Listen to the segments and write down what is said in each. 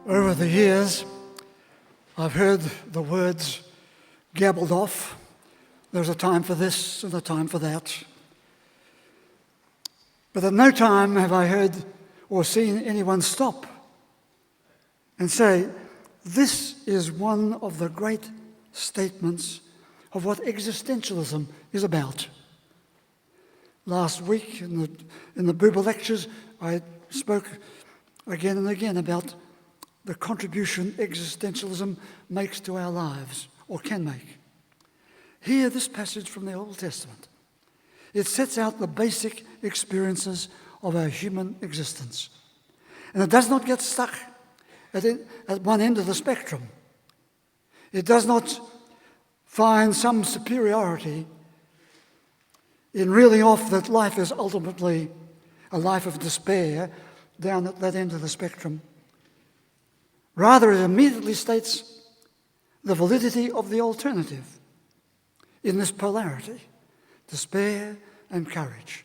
Over the years, I've heard the words gabbled off. There's a time for this and a time for that. But at no time have I heard or seen anyone stop and say, this is one of the great statements of what existentialism is about. Last week in the Buber lectures, I spoke again and again about the contribution existentialism makes to our lives, or can make. Hear this passage from the Old Testament. It sets out the basic experiences of our human existence. And it does not get stuck at one end of the spectrum. It does not find some superiority in reeling off that life is ultimately a life of despair down at that end of the spectrum. Rather, it immediately states the validity of the alternative in this polarity, despair and courage.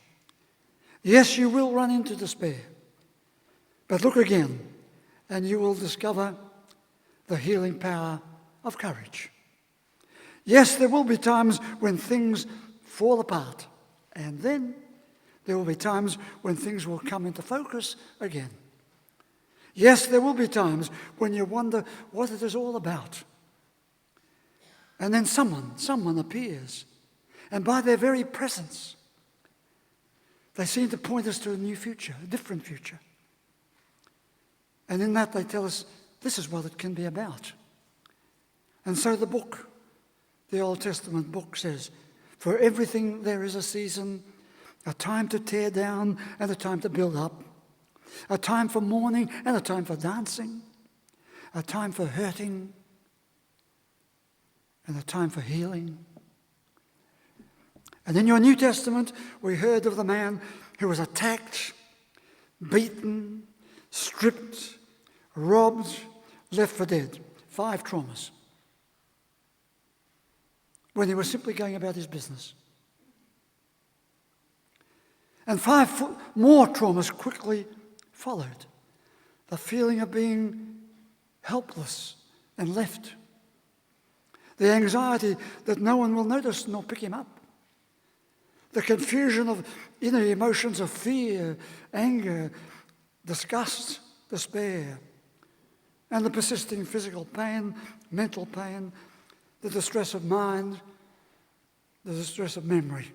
Yes, you will run into despair, but look again and you will discover the healing power of courage. Yes, there will be times when things fall apart, and then there will be times when things will come into focus again. Yes, there will be times when you wonder what it is all about. And then someone appears, and by their very presence, they seem to point us to a new future, a different future. And in that they tell us, this is what it can be about. And so the book, the Old Testament book says, for everything there is a season, a time to tear down and a time to build up, a time for mourning and a time for dancing, a time for hurting and a time for healing. And in your New Testament, we heard of the man who was attacked, beaten, stripped, robbed, left for dead. 5 traumas. When he was simply going about his business. And 5 more traumas quickly followed. The feeling of being helpless and left. The anxiety that no one will notice nor pick him up. The confusion of inner emotions of fear, anger, disgust, despair, and the persisting physical pain, mental pain, the distress of mind, the distress of memory.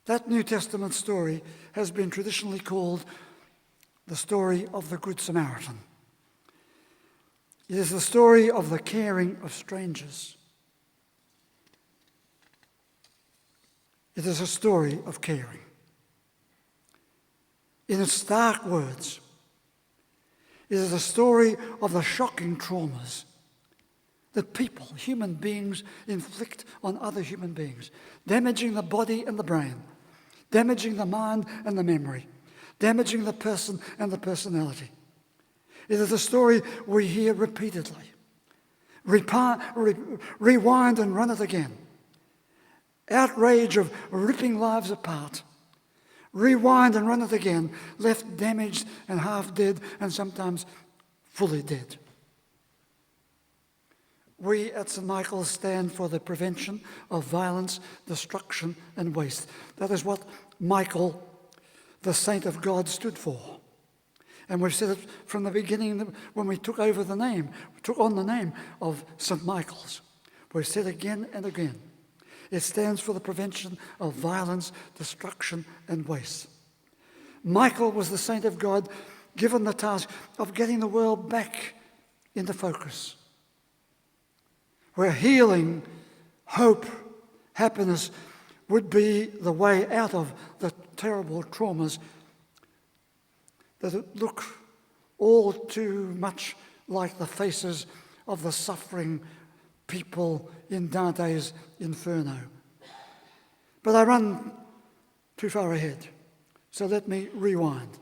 That New Testament story has been traditionally called the story of the Good Samaritan. It is the story of the caring of strangers. It is a story of caring. In its stark words, it is a story of the shocking traumas that people, human beings, inflict on other human beings, damaging the body and the brain, damaging the mind and the memory, damaging the person and the personality. It is a story we hear repeatedly. Rewind and run it again. Outrage of ripping lives apart. Rewind and run it again, left damaged and half dead and sometimes fully dead. We at St. Michael's stand for the prevention of violence, destruction and waste. That is what Michael, the saint of God, stood for. And we've said it from the beginning when we took on the name of St. Michael's. We've said again and again. It stands for the prevention of violence, destruction and waste. Michael was the saint of God given the task of getting the world back into focus, where healing, hope, happiness would be the way out of the terrible traumas that look all too much like the faces of the suffering people in Dante's Inferno. But I run too far ahead, so let me rewind,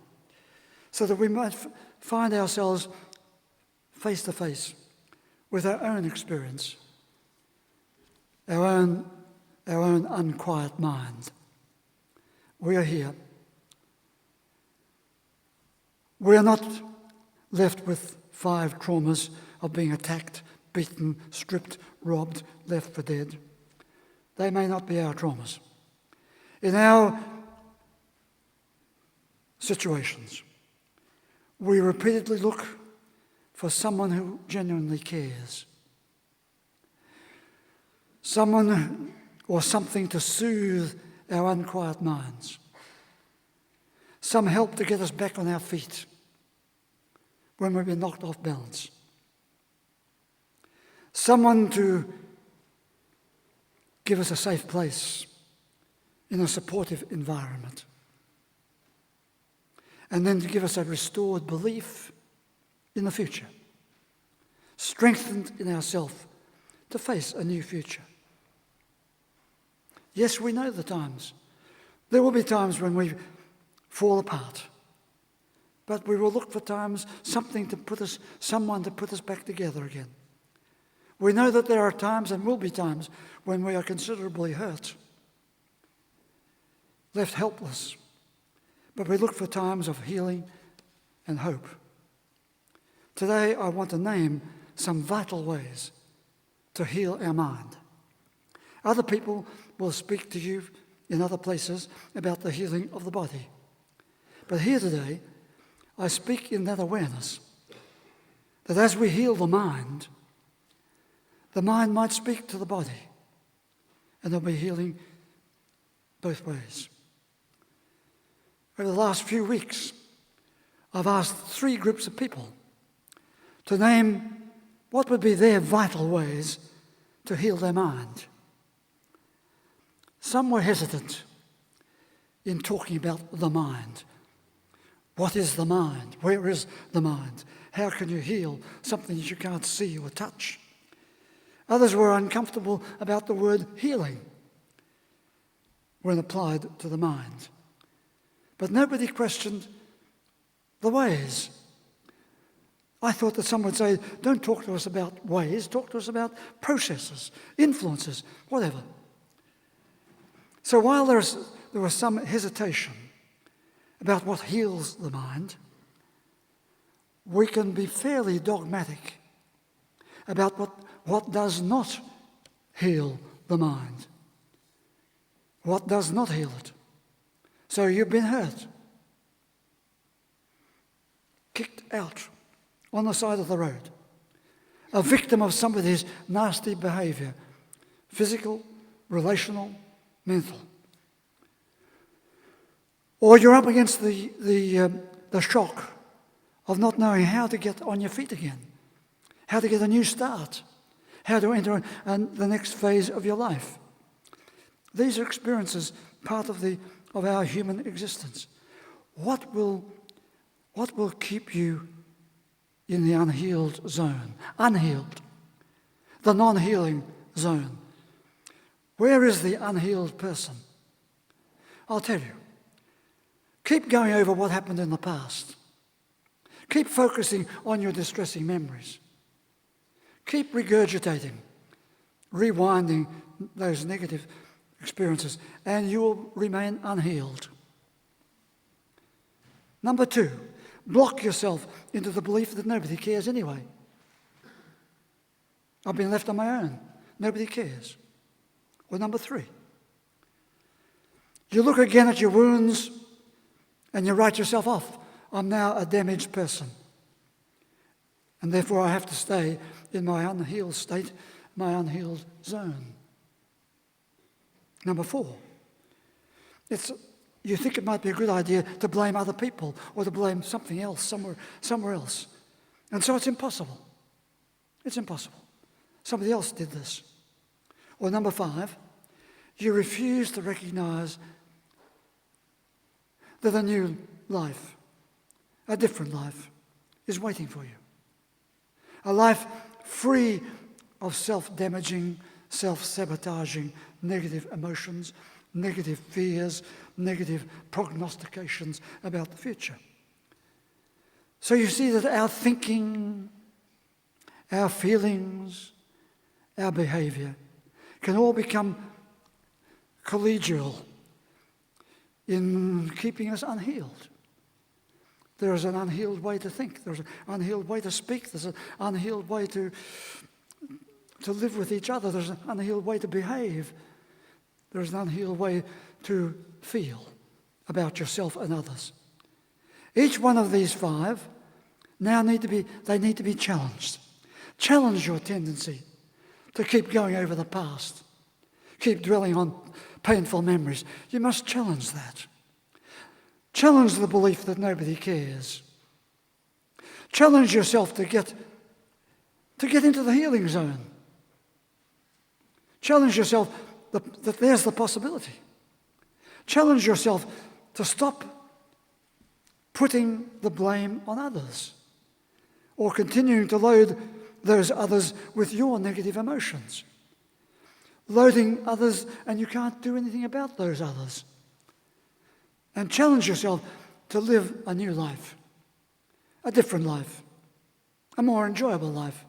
so that we might find ourselves face to face with our own experience, our own unquiet mind. We are here. We are not left with 5 traumas of being attacked, beaten, stripped, robbed, left for dead. They may not be our traumas. In our situations, we repeatedly look for someone who genuinely cares. Someone or something to soothe our unquiet minds. Some help to get us back on our feet when we've been knocked off balance. Someone to give us a safe place in a supportive environment. And then to give us a restored belief in the future, strengthened in ourselves to face a new future. Yes, we know the times. There will be times when we fall apart. But we will look for times, someone to put us back together again. We know that there are times and will be times when we are considerably hurt, left helpless. But we look for times of healing and hope. Today I want to name some vital ways to heal our mind. Other people will speak to you in other places about the healing of the body. But here today, I speak in that awareness that as we heal the mind might speak to the body, and there'll be healing both ways. Over the last few weeks, I've asked 3 groups of people to name what would be their vital ways to heal their mind. Some were hesitant in talking about the mind. What is the mind? Where is the mind? How can you heal something that you can't see or touch? Others were uncomfortable about the word healing when applied to the mind. But nobody questioned the ways. I thought that some would say, don't talk to us about ways, talk to us about processes, influences, whatever. So while there was some hesitation about what heals the mind, we can be fairly dogmatic about what does not heal the mind. What does not heal it? So you've been hurt, kicked out on the side of the road, a victim of somebody's nasty behaviour, physical, relational, mental. Or you're up against the shock of not knowing how to get on your feet again, how to get a new start, how to enter the next phase of your life. These are experiences, part of our human existence. What will keep you in the unhealed zone? Unhealed, the non-healing zone. Where is the unhealed person? I'll tell you. Keep going over what happened in the past. Keep focusing on your distressing memories. Keep regurgitating, rewinding those negative experiences, and you will remain unhealed. Number 2, block yourself into the belief that nobody cares anyway. I've been left on my own. Nobody cares. Or number 3, you look again at your wounds and you write yourself off. I'm now a damaged person. And therefore I have to stay in my unhealed state, my unhealed zone. Number 4, you think it might be a good idea to blame other people or to blame something else, somewhere else. And so it's impossible. It's impossible. Somebody else did this. Or number 5, you refuse to recognize that a new life, a different life, is waiting for you. A life free of self-damaging, self-sabotaging, negative emotions, negative fears, negative prognostications about the future. So you see that our thinking, our feelings, our behaviour can all become collegial in keeping us unhealed. There is an unhealed way to think. There's an unhealed way to speak. There's an unhealed way to live with each other. There's an unhealed way to behave. There's an unhealed way to feel about yourself and others. Each one of these 5 now need to be challenged. Challenge your tendency to keep going over the past, keep dwelling on painful memories. You must challenge that. Challenge the belief that nobody cares. Challenge yourself to get into the healing zone. Challenge yourself that there's the possibility. Challenge yourself to stop putting the blame on others or continuing to load those others with your negative emotions. Loading others, and you can't do anything about those others. And challenge yourself to live a new life, a different life, a more enjoyable life.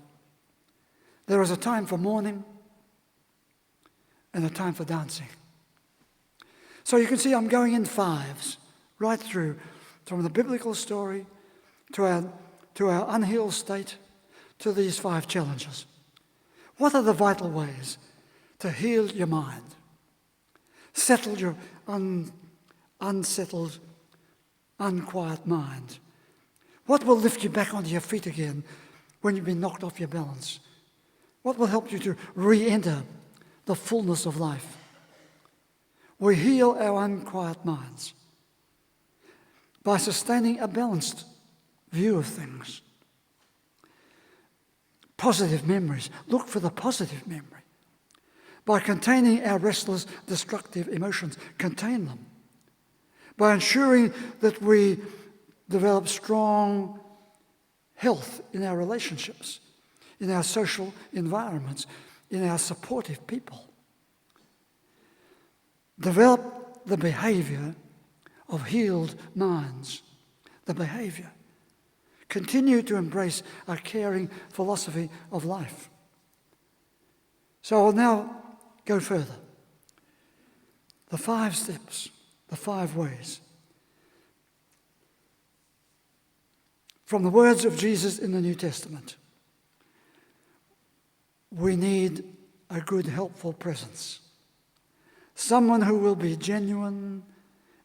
There is a time for mourning and a time for dancing. So you can see I'm going in 5s, right through, from the biblical story to our unhealed state, to these 5 challenges. What are the vital ways to heal your mind, settle your unsettled, unquiet mind? What will lift you back onto your feet again when you've been knocked off your balance? What will help you to re-enter the fullness of life? We heal our unquiet minds by sustaining a balanced view of things. Positive memories. Look for the positive memory. By containing our restless, destructive emotions, contain them. By ensuring that we develop strong health in our relationships, in our social environments, in our supportive people. Develop the behaviour of healed minds. The behaviour. Continue to embrace a caring philosophy of life. So I'll now go further. The 5 steps, the 5 ways. From the words of Jesus in the New Testament, we need a good, helpful presence. Someone who will be genuine,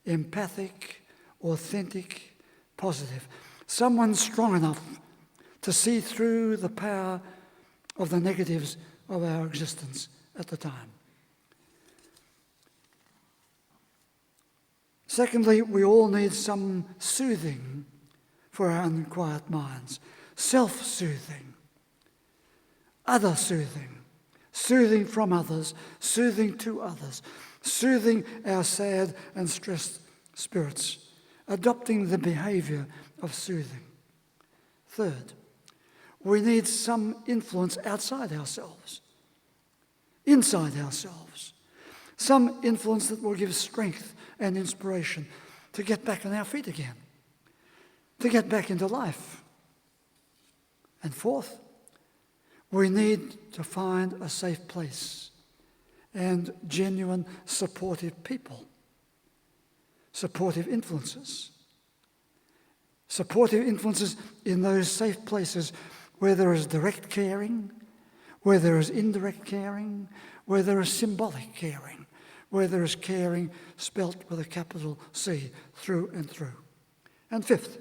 empathic, authentic, positive. Someone strong enough to see through the power of the negatives of our existence at the time. Secondly, we all need some soothing for our unquiet minds. Self-soothing, other soothing, soothing from others, soothing to others, soothing our sad and stressed spirits, adopting the behaviour of soothing. Third, we need some influence outside ourselves, inside ourselves, some influence that will give strength and inspiration to get back on our feet again, to get back into life. And fourth, we need to find a safe place and genuine supportive people, supportive influences. Supportive influences in those safe places where there is direct caring, where there is indirect caring, where there is symbolic caring, where there is caring spelt with a capital C through and through. And fifth,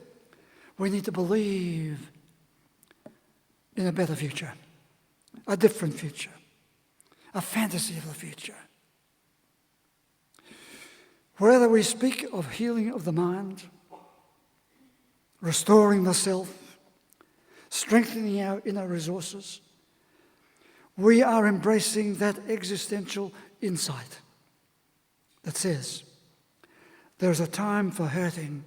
we need to believe in a better future, a different future, a fantasy of the future. Whether we speak of healing of the mind, restoring the self, strengthening our inner resources, we are embracing that existential insight that says there's a time for hurting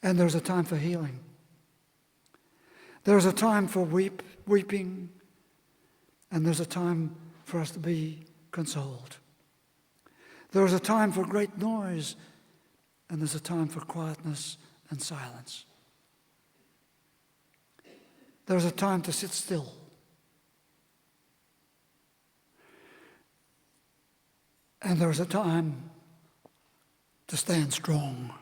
and there's a time for healing. There's a time for weeping and there's a time for us to be consoled. There's a time for great noise and there's a time for quietness and silence. There's a time to sit still. And there's a time to stand strong.